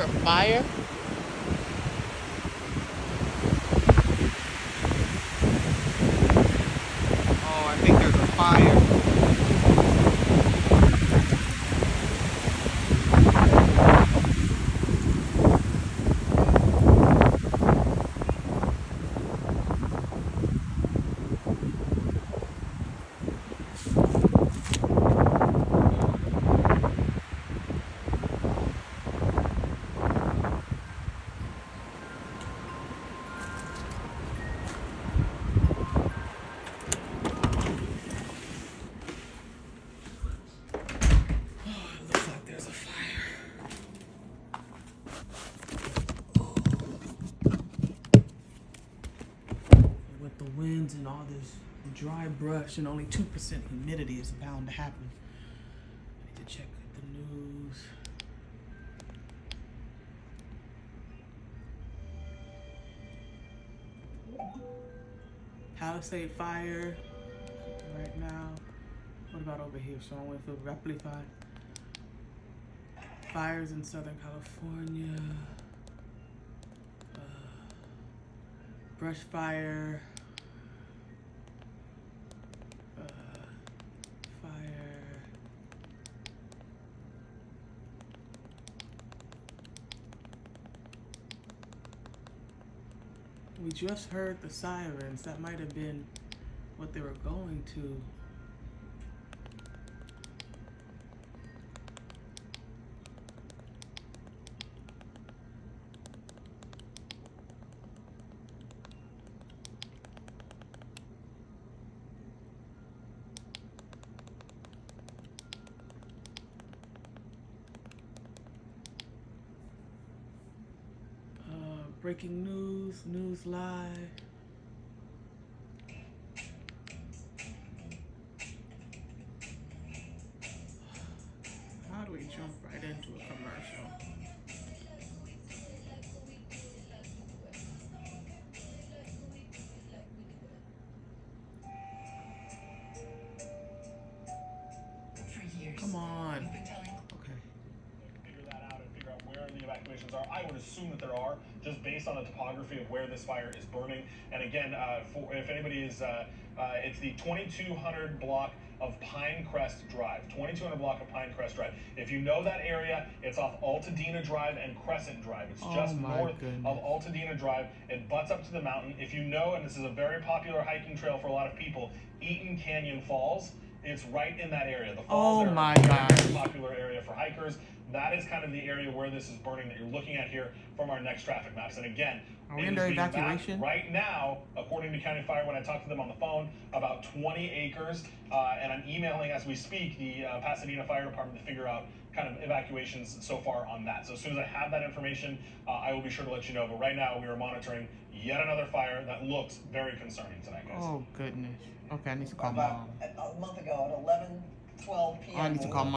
a fire? Oh, I think there's a fire. Looks like there's a fire. With the winds and all this dry brush and only 2% humidity is bound to happen. I need to check the news. Palisade fire right now. What about over here? Sean Winfield, rapidly fire. Fires in Southern California. Brush fire. Fire. We just heard the sirens. That might have been what they were going to. Breaking news, news live. How do we jump right into a commercial? Come on. Evacuations are. I would assume that there are, just based on the topography of where this fire is burning. And again, if anybody is, it's the 2200 block of Pinecrest Drive. 2200 block of Pinecrest Drive. If you know that area, it's off Altadena Drive and Crescent Drive. It's just north of Altadena Drive. It butts up to the mountain. If you know, and this is a very popular hiking trail for a lot of people, Eaton Canyon Falls. It's right in that area. The falls are a very popular area for hikers. That is kind of the area where this is burning that you're looking at here from our next traffic maps. And again, are we under evacuation? Right now, according to County Fire, when I talked to them on the phone, about 20 acres. And I'm emailing as we speak the Pasadena Fire Department to figure out kind of evacuations so far on that. So as soon as I have that information, I will be sure to let you know. But right now, we are monitoring yet another fire that looks very concerning tonight, guys. Oh, goodness. Okay, I need to call Mom. A month ago at 11:12 p.m. I need to call Mom.